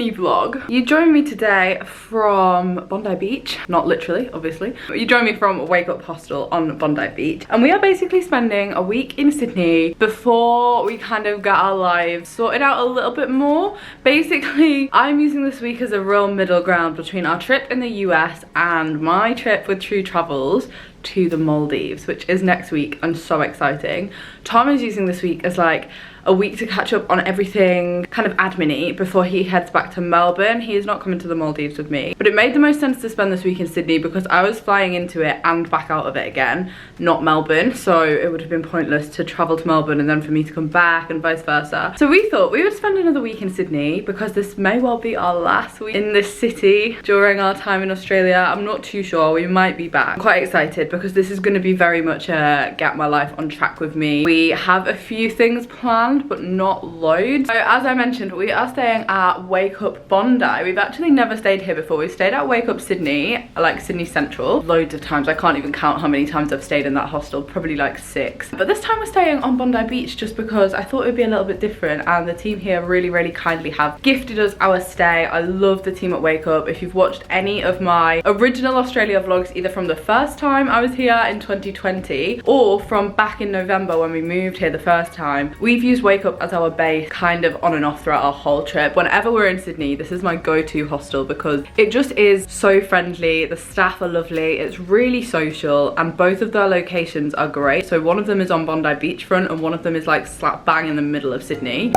Sydney vlog. You joined me today from Bondi Beach, not literally, obviously. But you joined me from Wake Up Hostel on Bondi Beach. And we are basically spending a week in Sydney before we kind of get our lives sorted out a little bit more. Basically, I'm using this week as a real middle ground between our trip in the US and my trip with True Travels to the Maldives, which is next week and so exciting. Tom is using this week as like a week to catch up on everything kind of admin-y before he heads back to Melbourne. He is not coming to the Maldives with me, but it made the most sense to spend this week in Sydney because I was flying into it and back out of it again, not Melbourne, so it would have been pointless to travel to Melbourne and then for me to come back and vice versa. So we thought we would spend another week in Sydney because this may well be our last week in this city during our time in Australia. I'm not too sure, we might be back. I'm quite excited because this is going to be very much a get my life on track with me. We have a few things planned but not loads. So as I mentioned, we are staying at Wake Up Bondi. We've actually never stayed here before. We've stayed at Wake Up Sydney, like Sydney Central, loads of times. I can't even count how many times I've stayed in that hostel, probably like 6. But this time we're staying on Bondi Beach just because I thought it would be a little bit different, and the team here really kindly have gifted us our stay. I love the team at Wake Up. If you've watched any of my original Australia vlogs, either from the first time I was here in 2020 or from back in November when we moved here the first time, we've used Wake Up as our base kind of on and off throughout our whole trip. Whenever we're in Sydney, this is my go-to hostel because it just is so friendly, the staff are lovely, it's really social, and both of their locations are great. So one of them is on Bondi Beachfront and one of them is like slap bang in the middle of Sydney.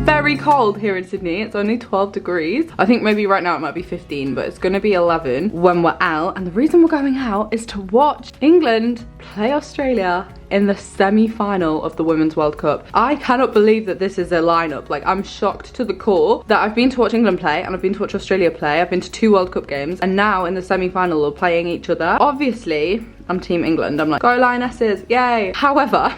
Very cold here in Sydney. It's only 12 degrees. I think maybe right now it might be 15, but it's gonna be 11 when we're out. And the reason we're going out is to watch England play Australia in the semi-final of the Women's World Cup. I cannot believe that this is a lineup. Like, I'm shocked to the core that I've been to watch England play and I've been to watch Australia play. I've been to 2 World Cup games and now in the semi-final we're playing each other. Obviously, I'm Team England. I'm like, go Lionesses, yay. However,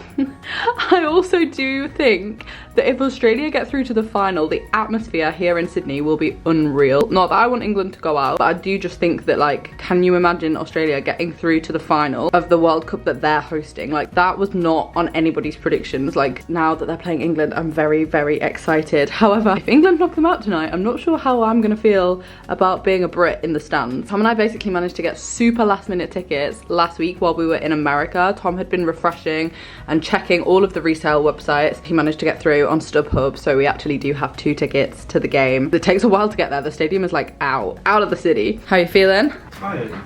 I also do think that if Australia get through to the final, the atmosphere here in Sydney will be unreal. Not that I want England to go out, but I do just think that, like, can you imagine Australia getting through to the final of the World Cup that they're hosting? Like, that was not on anybody's predictions. Like, now that they're playing England, I'm very excited. However, if England knock them out tonight, I'm not sure how I'm gonna feel about being a Brit in the stands. Tom and I basically managed to get super last minute tickets last week while we were in America. Tom had been refreshing and checking all of the resale websites. He managed to get through on StubHub, so we actually do have 2 tickets to the game. It takes a while to get there. The stadium is like out of the city. How are you feeling?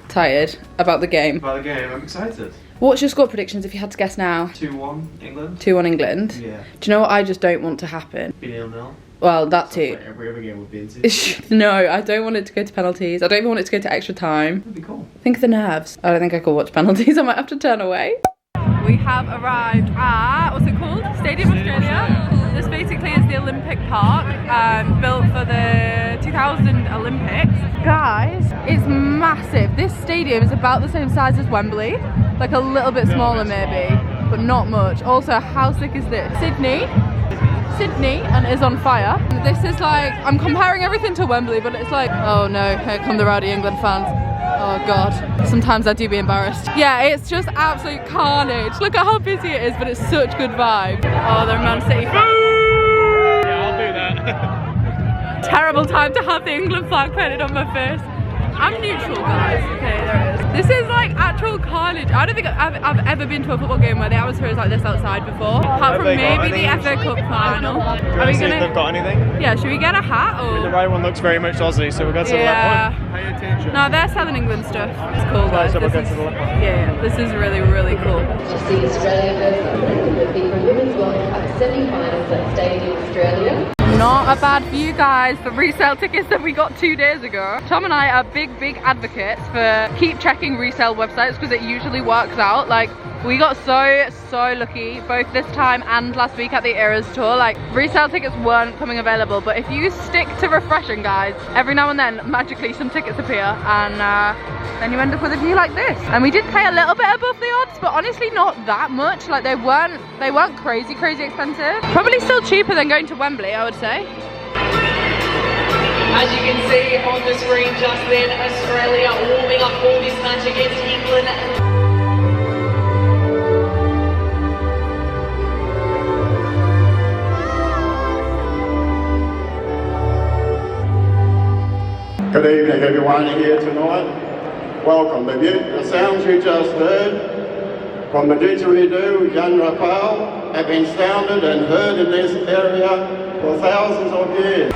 Tired about the game? About the game, I'm excited. What's your score predictions if you had to guess now? 2-1 England. 2-1 England? Yeah. Do you know what I just don't want to happen? Be 0-0. Well, that too. Like every other game we've been to. No, I don't want it to go to penalties. I don't even want it to go to extra time. That'd be cool. Think of the nerves. I don't think I could watch penalties. I might have to turn away. We have arrived at, what's it called? Stadium Australia. This basically is the Olympic Park, built for the 2000 Olympics. Guys, it's massive. This stadium is about the same size as Wembley. Like a little bit smaller maybe, but not much. Also, how sick is this? Sydney and is on fire. This is like, I'm comparing everything to Wembley, but it's like, oh no, here come the rowdy England fans. Oh god, sometimes I do be embarrassed. Yeah, it's just absolute carnage. Look at how busy it is, but it's such good vibe. Oh, they're Man City fans. Yeah, I'll do that. Terrible time to have the England flag painted on my face. I'm neutral, guys. Okay, there it is. This is like actual carnage. I don't think I've ever been to a football game where the atmosphere is like this outside before. Apart from maybe the FA Cup final. Are we see gonna? If they've got anything? Yeah, should we get a hat or? The right one looks very much Aussie, so we've got to the left one. Pay attention. No, they're selling England stuff. It's cool, guys. So we'll This go is, to the left one. yeah, this is really cool. To see Australia versus England with the Women's World Cup semi-finals at Stadium Australia. Not a bad view, guys. The resale tickets that we got 2 days ago. Tom and I are big advocates for keep checking resale websites because it usually works out. Like, we got so lucky both this time and last week at the Eras tour. Like, resale tickets weren't coming available, but if you stick to refreshing, guys, every now and then magically some tickets appear, and then you end up with a view like this. And we did pay a little bit above the odds, but honestly not that much. Like, they weren't crazy expensive. Probably still cheaper than going to Wembley, I would say. As you can see on the screen just then, Australia warming up for this match against England. Good evening everyone here tonight. Welcome. The sounds you just heard from the didgeridoo Young Raphael have been sounded and heard in this area for thousands of years.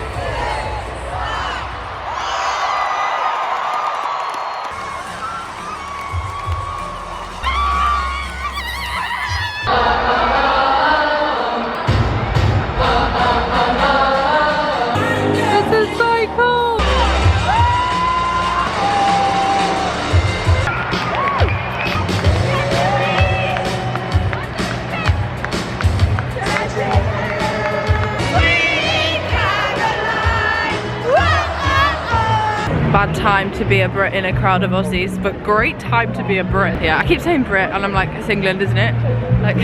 Bad time to be a Brit in a crowd of Aussies, but great time to be a Brit. Yeah, I keep saying Brit and I'm like, it's England, isn't it? Like,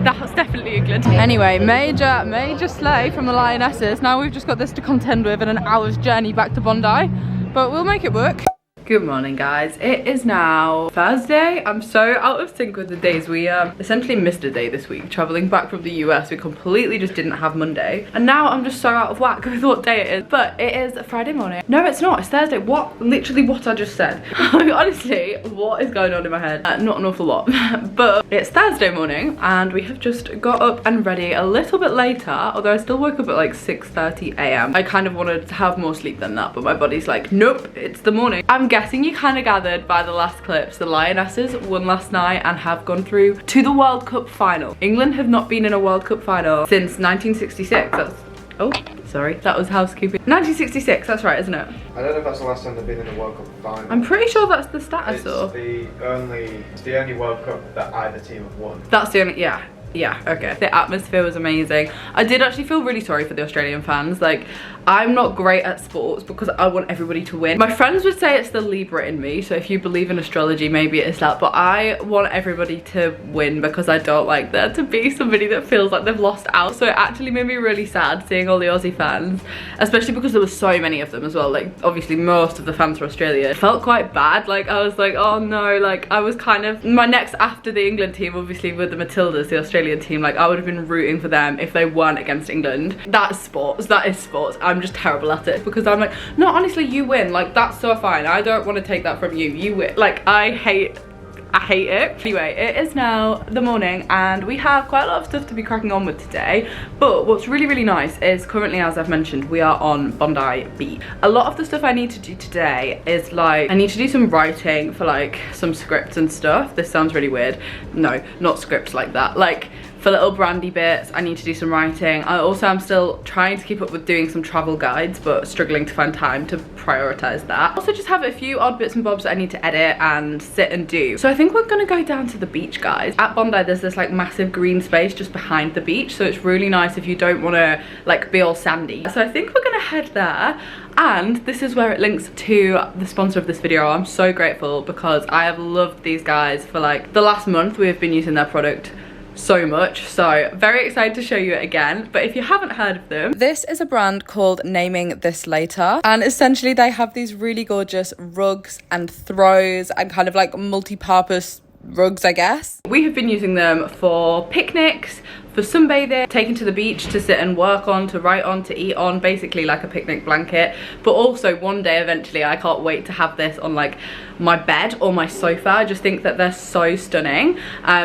that's definitely England. Anyway, major slay from the Lionesses. Now we've just got this to contend with and an hour's journey back to Bondi, but we'll make it work. Good morning guys, it is now Thursday. I'm so out of sync with the days. We essentially missed a day this week. Traveling back from the US, we completely just didn't have Monday. And now I'm just so out of whack with what day it is. But it is Friday morning. No, it's not, it's Thursday. What? Literally what I just said. Honestly, what is going on in my head? Not an awful lot. But it's Thursday morning and we have just got up and ready a little bit later, although I still woke up at like 6:30 a.m. I kind of wanted to have more sleep than that, but my body's like, nope, it's the morning. I'm guessing you kind of gathered by the last clips, the Lionesses won last night and have gone through to the World Cup final. England have not been in a World Cup final since 1966. That's, oh, sorry, that was housekeeping. 1966, that's right, isn't it? I don't know if that's the last time they've been in a World Cup final. I'm pretty sure that's the stat I saw. It's the only World Cup that either team have won. That's the only, yeah. Yeah, okay. The atmosphere was amazing. I did actually feel really sorry for the Australian fans. Like, I'm not great at sports because I want everybody to win. My friends would say it's the Libra in me, so if you believe in astrology, maybe it is that, but I want everybody to win because I don't like there to be somebody that feels like they've lost out. So it actually made me really sad seeing all the Aussie fans, especially because there were so many of them as well. Like, obviously most of the fans for Australia. It felt quite bad. Like, I was like, oh no, like, I was kind of, my next after the England team, obviously with the Matildas, the Australian team, like, I would have been rooting for them if they weren't against England. That's sports, that is sports. I'm just terrible at it because I'm like, no, honestly, you win. Like, that's so fine. I don't want to take that from you. You win. Like, I hate it. Anyway, it is now the morning and we have quite a lot of stuff to be cracking on with today, but what's really, really nice is currently, as I've mentioned, we are on Bondi Beach. A lot of the stuff I need to do today is like, I need to do some writing for like some scripts and stuff. This sounds really weird. No, not scripts like that. Like, for little brandy bits, I need to do some writing. I'm still trying to keep up with doing some travel guides, but struggling to find time to prioritize that. Also just have a few odd bits and bobs that I need to edit and sit and do. So I think we're gonna go down to the beach, guys. At Bondi, there's this like massive green space just behind the beach, so it's really nice if you don't wanna like be all sandy. So I think we're gonna head there. And this is where it links to the sponsor of this video. I'm so grateful because I have loved these guys for like the last month. We have been using their product so much, so very excited to show you it again. But if you haven't heard of them, this is a brand called Naming This Later, and essentially they have these really gorgeous rugs and throws and kind of like multi-purpose rugs, I guess. We have been using them for picnics, for sunbathing, taken to the beach to sit and work on, to write on, to eat on, basically like a picnic blanket. But also one day eventually I can't wait to have this on like my bed or my sofa. I just think that they're so stunning.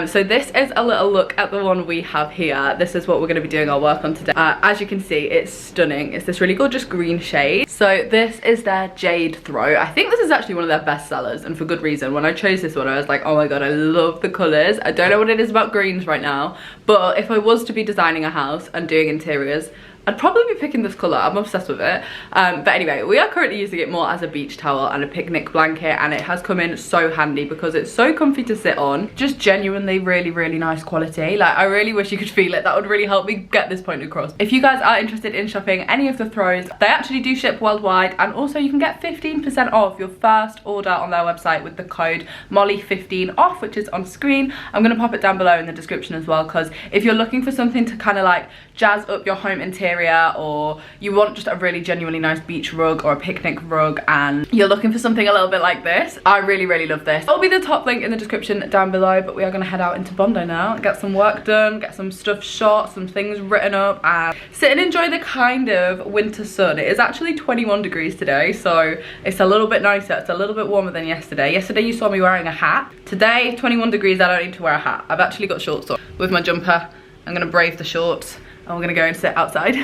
So this is a little look at the one we have here. This is what we're going to be doing our work on today. As you can see, it's stunning. It's this really gorgeous green shade. So this is their jade throw. I think this is actually one of their best sellers, and for good reason. When I chose this one, I was like, oh my god, I love the colors. I don't know what it is about greens right now, but if I was to be designing a house and doing interiors, I'd probably be picking this colour. I'm obsessed with it. But anyway, we are currently using it more as a beach towel and a picnic blanket, and it has come in so handy because it's so comfy to sit on. Just genuinely really, really nice quality. Like, I really wish you could feel it. That would really help me get this point across. If you guys are interested in shopping any of the throws, they actually do ship worldwide, and also you can get 15% off your first order on their website with the code MOLLY15OFF, which is on screen. I'm going to pop it down below in the description as well, because if you're looking for something to kind of like jazz up your home interior cafeteria, or you want just a really genuinely nice beach rug or a picnic rug and you're looking for something a little bit like this, I really love this. I'll be the top link in the description down below, but we are going to head out into Bondi now, get some work done, get some stuff shot, some things written up, and sit and enjoy the kind of winter sun. It is actually 21 degrees today, so it's a little bit nicer. It's a little bit warmer than yesterday. Yesterday you saw me wearing a hat. Today, 21 degrees, I don't need to wear a hat. I've actually got shorts on with my jumper. I'm gonna brave the shorts and we're gonna go and sit outside.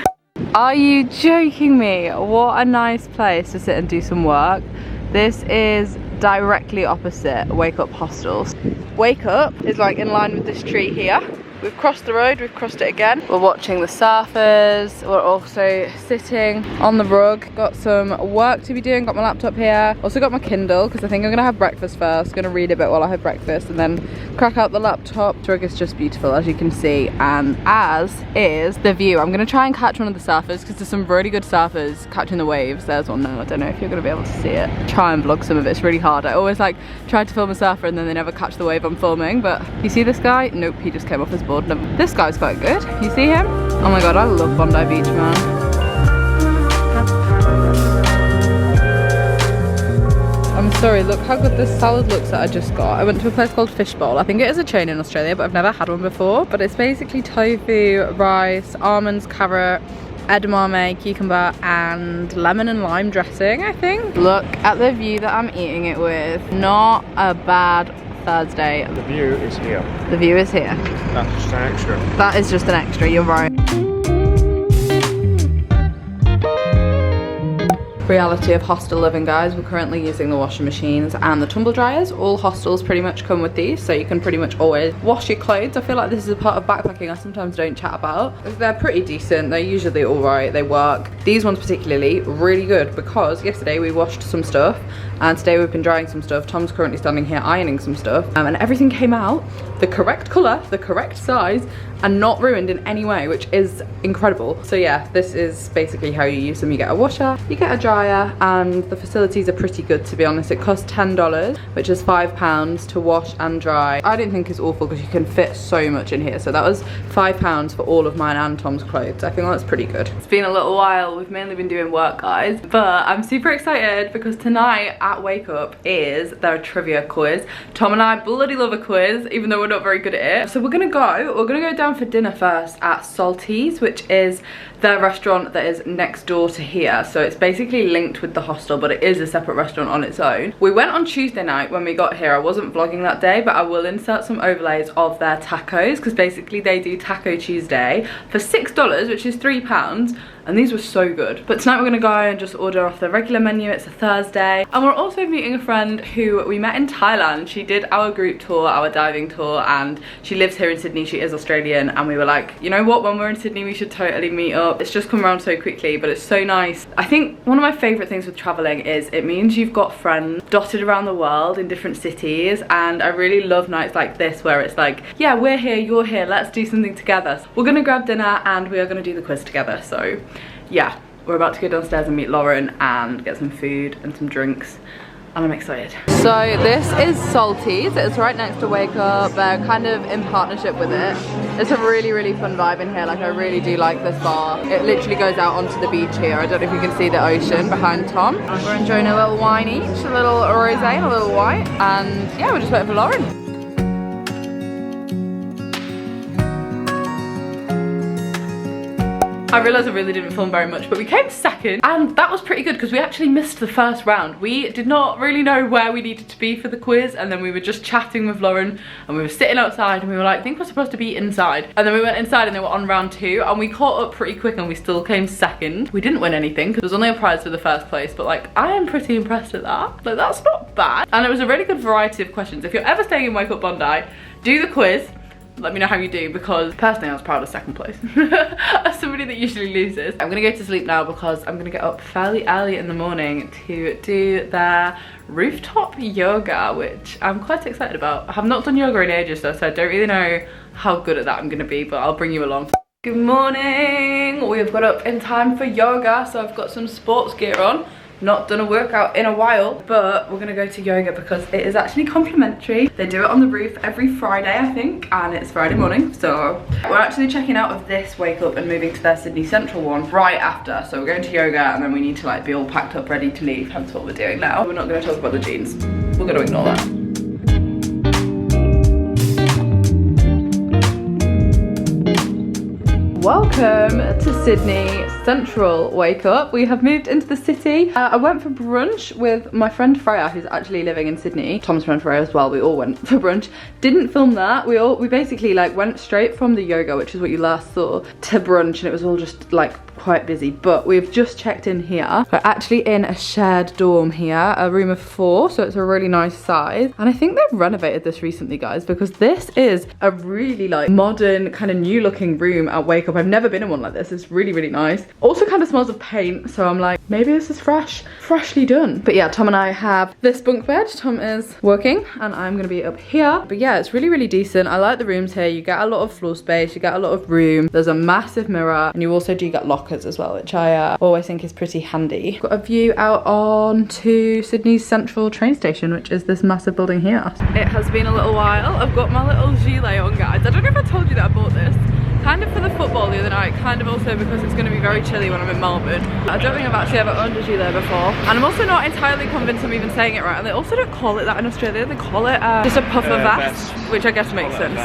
Are you joking me? What a nice place to sit and do some work. This is directly opposite Wake Up Hostels. Wake Up is like in line with this tree here. We've crossed the road, we've crossed it again. We're watching the surfers. We're also sitting on the rug. Got some work to be doing, got my laptop here. Also got my Kindle, because I think I'm gonna have breakfast first. Gonna read a bit while I have breakfast and then crack out the laptop. The rug is just beautiful, as you can see, and as is the view. I'm gonna try and catch one of the surfers, because there's some really good surfers catching the waves. There's one now, I don't know if you're gonna be able to see it. Try and vlog some of it, it's really hard. I always like try to film a surfer and then they never catch the wave I'm filming, but you see this guy? Nope, he just came off his board. This guy's quite good. You see him? Oh my god, I love Bondi Beach, man. I'm sorry, look how good this salad looks that I just got. I went to a place called Fishbowl. I think it is a chain in Australia, but I've never had one before. But it's basically tofu, rice, almonds, carrot, edamame, cucumber, and lemon and lime dressing, I think. Look at the view that I'm eating it with. Not a bad Thursday. The view is here. The view is here. That's just an extra. That is just an extra, you're right. Reality of hostel living, guys. We're currently using the washing machines and the tumble dryers. All hostels pretty much come with these, so you can pretty much always wash your clothes. I feel like this is a part of backpacking I sometimes don't chat about. They're pretty decent, they're usually all right, they work. These ones particularly, really good, because yesterday we washed some stuff and today we've been drying some stuff. Tom's currently standing here ironing some stuff, and everything came out the correct colour, the correct size, and not ruined in any way, which is incredible. So yeah, this is basically how you use them. You get a washer, you get a dryer, and the facilities are pretty good, to be honest. It costs $10, which is £5 to wash and dry. I don't think it's awful because you can fit so much in here. So that was £5 for all of mine and Tom's clothes. I think that's pretty good. It's been a little while. We've mainly been doing work, guys, but I'm super excited because tonight at Wake Up is their trivia quiz. Tom and I bloody love a quiz, even though we're not very good at it. So we're gonna go down for dinner first at Salty's, which is their restaurant that is next door to here. So it's basically linked with the hostel, but it is a separate restaurant on its own. We went on Tuesday night when we got here. I wasn't vlogging that day, but I will insert some overlays of their tacos, because basically they do Taco Tuesday for $6, which is £3. And these were so good. But tonight we're gonna go and just order off the regular menu. It's a Thursday. And we're also meeting a friend who we met in Thailand. She did our group tour, our diving tour, and she lives here in Sydney. She is Australian, and we were like, you know what, when we're in Sydney we should totally meet up. It's just come around so quickly, but it's so nice. I think one of my favorite things with traveling is it means you've got friends dotted around the world in different cities, and I really love nights like this where it's like, yeah, we're here, you're here, let's do something together. We're gonna grab dinner and we are gonna do the quiz together. So yeah, we're about to go downstairs and meet Lauren and get some food and some drinks, and I'm excited. So this is Salty's. It's right next to Wake Up. They're kind of in partnership with it. It's a really fun vibe in here. Like, I really do like this bar. It literally goes out onto the beach here. I don't know if you can see the ocean behind Tom. We're enjoying a little wine each, a little rosé and a little white, and yeah, we're just waiting for Lauren. I realised I really didn't film very much, but we came second, and that was pretty good because we actually missed the first round. We did not really know where we needed to be for the quiz, and then we were just chatting with Lauren and we were sitting outside and we were like, I think we're supposed to be inside. And then we went inside and they were on round 2 and we caught up pretty quick and we still came second. We didn't win anything because there was only a prize for the first place, but like, I am pretty impressed at that. Like, that's not bad. And it was a really good variety of questions. If you're ever staying in Wake Up Bondi, do the quiz. Let me know how you do, because personally I was proud of second place. As somebody that usually loses. I'm gonna go to sleep now because I'm gonna get up fairly early in the morning to do their rooftop yoga, which I'm quite excited about. I have not done yoga in ages though, so I don't really know how good at that I'm gonna be, but I'll bring you along. Good morning. We've got up in time for yoga, so I've got some sports gear on. Not done a workout in a while, but we're gonna go to yoga because it is actually complimentary. They do it on the roof every Friday, I think, and it's Friday morning. So we're actually checking out of this Wake Up and moving to their Sydney Central one right after. So we're going to yoga and then we need to like be all packed up, ready to leave. That's what we're doing now. We're not gonna talk about the jeans. We're gonna ignore that. Welcome to Sydney Central Wake Up. We have moved into the city. I went for brunch with my friend Freya, who's actually living in Sydney. Tom's friend Freya as well. We all went for brunch. Didn't film that. We basically like went straight from the yoga, which is what you last saw, to brunch, and it was all just like quite busy. But we've just checked in here. We're actually in a shared dorm here, a room of 4, so it's a really nice size. And I think they've renovated this recently, guys, because this is a really like modern kind of new looking room at Wake Up. I've never been in one like this. It's really, really nice. Also kind of smells of paint, so I'm like, maybe this is freshly done. But yeah, Tom and I have this bunk bed. Tom is working and I'm gonna be up here. But yeah, it's really, really decent. I like the rooms here. You get a lot of floor space, you get a lot of room. There's a massive mirror, and you also do get lockers as well, which I always think is pretty handy. Got a view out on to Sydney's Central train station, which is this massive building here. It has been a little while. I've got my little gilet on, guys. I don't know if I told you that I bought this. Kind of for the football the other night, kind of also because it's going to be very chilly when I'm in Melbourne. I don't think I've actually ever owned a gilet before, and I'm also not entirely convinced I'm even saying it right. And they also don't call it that in Australia. They call it just a puffer vest, which I guess makes sense.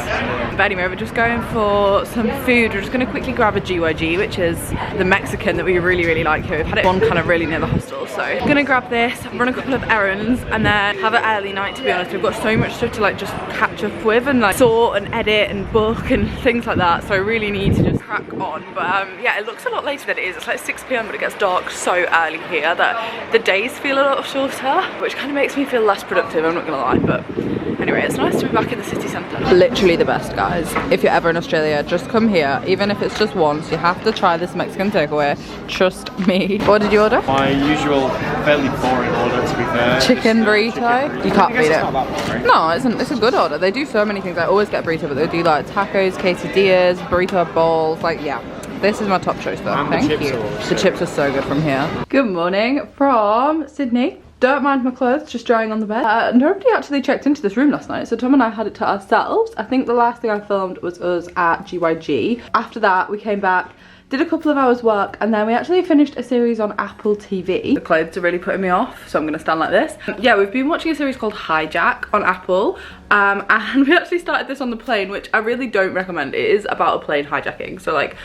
But anyway, we're just going for some food. We're just going to quickly grab a GYG, which is the Mexican that we really, really like here. We've had it one kind of really near the hostel, so I'm going to grab this, run a couple of errands, and then have an early night. To be honest, we've got so much stuff to like just catch up with and like sort and edit and book and things like that. So I really need to just crack on. But yeah, it looks a lot later than it is. It's like 6 p.m, but it gets dark so early here that the days feel a lot shorter, which kind of makes me feel less productive, I'm not gonna lie. But anyway, it's nice to be back in the city centre. Literally the best, guys. If you're ever in Australia, just come here. Even if it's just once, you have to try this Mexican takeaway. Trust me. What did you order? My usual, fairly boring order, to be fair. Chicken burrito. You can't beat it. No, it's a good order. They do so many things. I always get burrito, but they do like tacos, quesadillas, burrito bowls. Like, yeah. This is my top choice though. And thank you. The chips are so good from here. Good morning from Sydney. Don't mind my clothes just drying on the bed. Nobody actually checked into this room last night, so Tom and I had it to ourselves. I think the last thing I filmed was us at GYG. After that, we came back, did a couple of hours work, and then we actually finished a series on Apple TV. The clothes are really putting me off, so I'm gonna stand like this. Yeah, we've been watching a series called Hijack on Apple, and we actually started this on the plane, which I really don't recommend. It is about a plane hijacking, so like,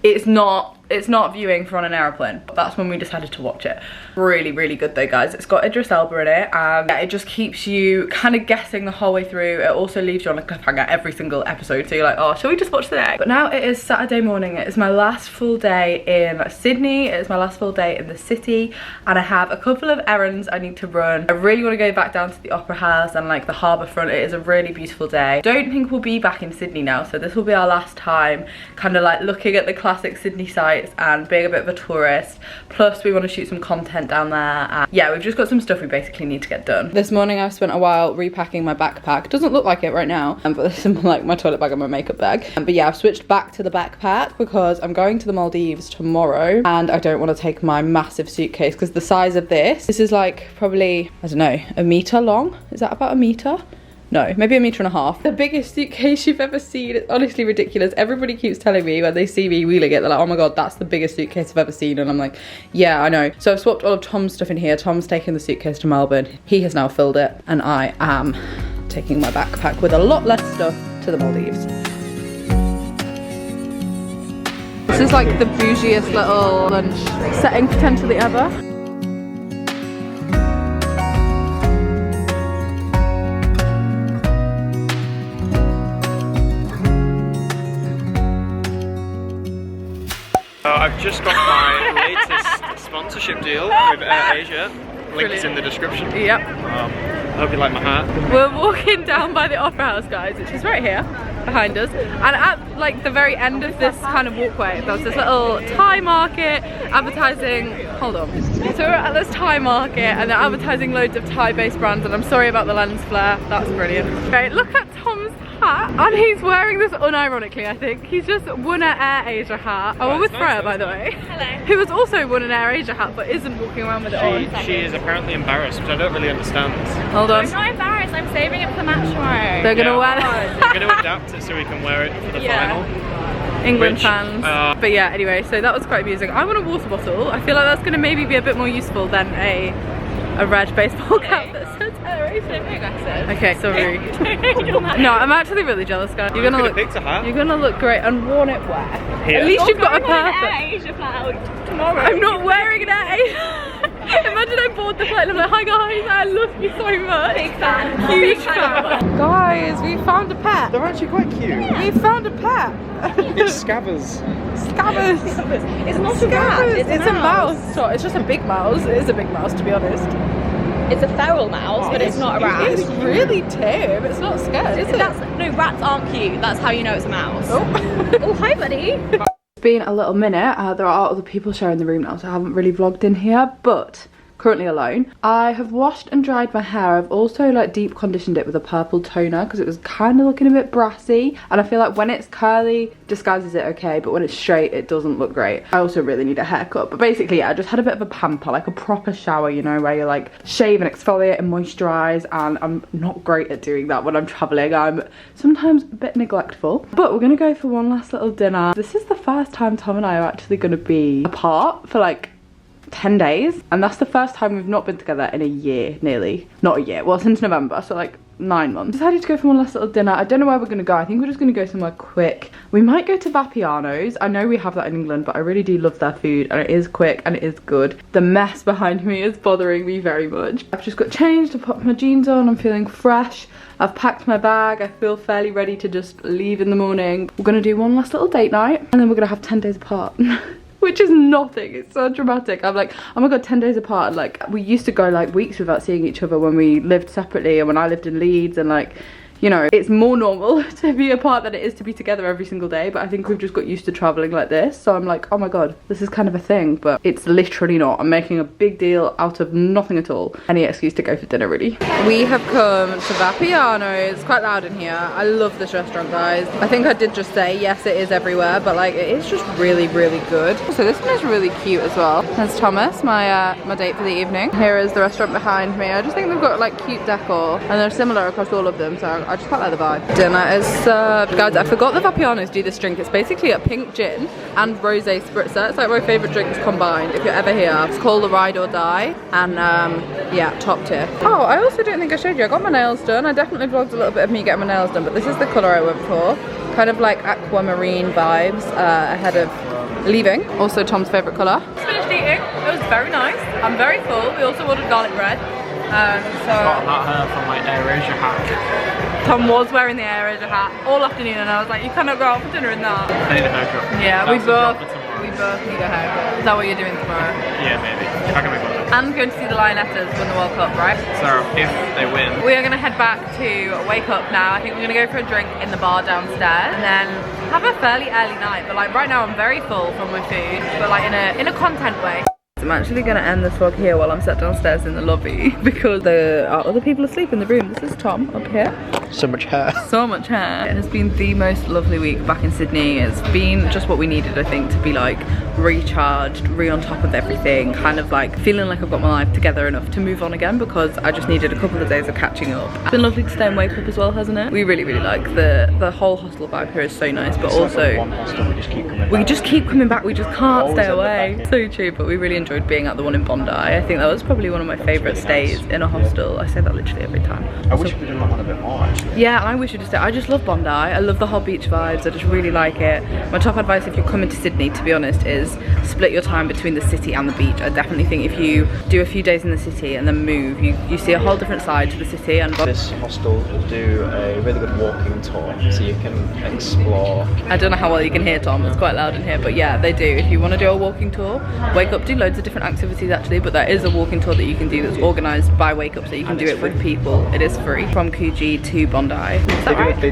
it's not viewing for on an aeroplane. That's when we decided to watch it. Really, really good though, guys. It's got Idris Elba in it. Yeah, it just keeps you kind of guessing the whole way through. It also leaves you on a cliffhanger every single episode, so you're like, oh, shall we just watch the next? But now it is Saturday morning. It is my last full day in Sydney. It is my last full day in the city, and I have a couple of errands I need to run. I really want to go back down to the Opera House and like the harbour front. It is a really beautiful day. Don't think we'll be back in Sydney now, so this will be our last time kind of like looking at the classic Sydney sites and being a bit of a tourist. Plus we want to shoot some content down there, and yeah, we've just got some stuff we basically need to get done. This morning I've spent a while repacking my backpack. Doesn't look like it right now, but this is like my toilet bag and my makeup bag. But yeah, I've switched back to the backpack because I'm going to the Maldives tomorrow, and I don't want to take my massive suitcase because the size of this is like probably, I don't know, a meter long. Is that about a meter? No, maybe a meter and a half. The biggest suitcase you've ever seen. It's honestly ridiculous. Everybody keeps telling me when they see me wheeling it, they're like, oh my god, that's the biggest suitcase I've ever seen. And I'm like, yeah, I know. So I've swapped all of Tom's stuff in here. Tom's taken the suitcase to Melbourne. He has now filled it, and I am taking my backpack with a lot less stuff to the Maldives. This is like the bougiest little lunch setting potentially ever. I've just got my latest sponsorship deal with AirAsia. Link's in the description. Yep. I hope you like my hat. We're walking down by the Opera House, guys, which is right here behind us. And at like the very end of this kind of walkway, there's this little Thai market advertising. Hold on. So we're at this Thai market and they're advertising loads of Thai-based brands. And I'm sorry about the lens flare. That's brilliant. Okay, look at Tom's hat. And he's wearing this unironically, I think. He's just won an Air Asia hat. Oh, we're with Freya, by the way. Hello. Who has also won an Air Asia hat, but isn't walking around with it on. She is apparently embarrassed, which I don't really understand. Hold on. I'm not embarrassed, I'm saving it for the match tomorrow. They're gonna wear that. We're going to adapt it so we can wear it for the final. England Which, fans. But yeah, anyway, so that was quite amusing. I want a water bottle. I feel like that's gonna maybe be a bit more useful than a red baseball cap that says Air Asia. Okay, sorry. No, I'm actually really jealous, guys. You're gonna look. You're gonna look great and worn it where? Here. At least you've got a purpose. Air Asia flag tomorrow. I'm not wearing an Air Asia. Imagine I board the flight and I'm like, hi guys, I love you so much. Big fan. Huge fan. Guys, we found a pet. They're actually quite cute. We found a pet. It's Scabbers. Scabbers. It's not a rat, it's a mouse. So it's just a big mouse. It is a big mouse, to be honest. It's a feral mouse, but it's not a rat. It's really tame. It's not scared, is it? No, rats aren't cute. That's how you know it's a mouse. Oh, Oh, hi, buddy. It's been a little minute. There are other people sharing the room now, so I haven't really vlogged in here, but currently alone. I have washed and dried my hair. I've also like deep conditioned it with a purple toner because it was kind of looking a bit brassy, and I feel like when it's curly disguises it okay, but when it's straight it doesn't look great. I also really need a haircut, but basically yeah, I just had a bit of a pamper, like a proper shower, you know, where you like shave and exfoliate and moisturize, and I'm not great at doing that when I'm traveling. I'm sometimes a bit neglectful, but we're gonna go for one last little dinner. This is the first time Tom and I are actually gonna be apart for like 10 days, and that's the first time we've not been together in a year, nearly. Not a year, well, since November, so like 9 months. Decided to go for one last little dinner. I don't know where we're gonna go. I think we're just gonna go somewhere quick. We might go to Vapiano's. I know we have that in England, but I really do love their food, and it is quick and it is good. The mess behind me is bothering me very much. I've just got changed to put my jeans on. I'm feeling fresh. I've packed my bag. I feel fairly ready to just leave in the morning. We're gonna do one last little date night, and then we're gonna have 10 days apart. Which is nothing. It's so dramatic. I'm like, oh my god, 10 days apart. Like, we used to go like weeks without seeing each other when we lived separately and when I lived in Leeds, and like, you know, it's more normal to be apart than it is to be together every single day. But I think we've just got used to traveling like this, so I'm like, oh my god, this is kind of a thing, but it's literally not. I'm making a big deal out of nothing at all. Any excuse to go for dinner, really. We have come to Vapiano's. It's quite loud in here. I love this restaurant, guys. I think I did just say yes, it is everywhere, but like, it is just really, really good. So this one is really cute as well. There's Thomas, my my date for the evening. Here is the restaurant behind me. I just think they've got like cute decor, and they're similar across all of them, so I just quite like the vibe. Dinner is served. Guys, I forgot the Vapiano's do this drink. It's basically a pink gin and rosé spritzer. It's like my favourite drinks combined, if you're ever here. It's called the Ride or Die, and yeah, top tier. Oh, I also don't think I showed you. I got my nails done. I definitely vlogged a little bit of me getting my nails done, but this is the colour I went for. Kind of like aquamarine vibes ahead of leaving. Also Tom's favourite colour. Just finished eating. It was very nice. I'm very full. We also ordered garlic bread. So Got that hair from my Air Asia hat. Tom was wearing the Air Asia hat all afternoon, and I was like, you cannot go out for dinner in that. I need a haircut. Yeah, That's we both tomorrow. need a haircut. Is that what you're doing tomorrow? Yeah, maybe. If I can make one. And going to see the Lionesses win the World Cup, right? So if they win, We are going to head back to Wake Up now. I think we're going to go for a drink in the bar downstairs, and then have a fairly early night. But like right now I'm very full from my food, but like in a content way. I'm actually going to end this vlog here while I'm sat downstairs in the lobby because there are other people asleep in the room. This is Tom up here. so much hair. So much hair. It has been the most lovely week back in Sydney. It's been just what we needed, I think, to be like recharged, on top of everything, kind of like feeling like I've got my life together enough to move on again, because I just needed a couple of days of catching up. It's been lovely to stay and Wake Up as well, hasn't it? We really, really like the whole hostel vibe here is so nice, but also we just keep coming back. We just can't stay away. So true, but we really enjoyed being at the one in Bondi. I think that was probably one of my favourite stays in a hostel. I say that literally every time. I wish we did that one a bit more actually. Yeah, I wish we'd stay. I just love Bondi. I love the whole beach vibes. I just really like it. My top advice if you're coming to Sydney, to be honest, is split your time between the city and the beach. I definitely think if you do a few days in the city and then move, you see a whole different side to the city. And This hostel will do a really good walking tour, so you can explore. I don't know how well you can hear Tom, it's quite loud in here, but yeah, they do. If you want to do a walking tour, Wake Up do loads of different activities actually, but there is a walking tour that you can do that's organised by Wake Up, so you can do it with people. It is free. From Coogee to to Bondi. Is that right? They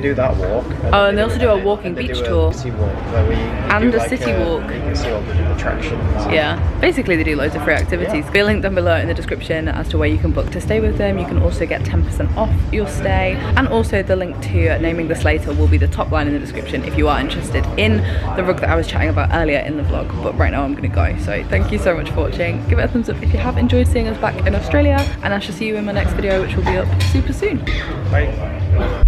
do that walk. Oh, and they also do a walking beach tour. City walk where we And do a city walk. You can see all the attractions. Yeah, basically they do loads of free activities. Yeah. We'll link them below in the description as to where you can book to stay with them. You can also get 10% off your stay, and also the link to Naming This Later will be the top line in the description if you are interested in the rug that I was chatting about earlier in the vlog. But right now I'm gonna go, so thank you so much for watching. Give it a thumbs up if you have enjoyed seeing us back in Australia, and I shall see you in my next video, which will be up super soon. Bye.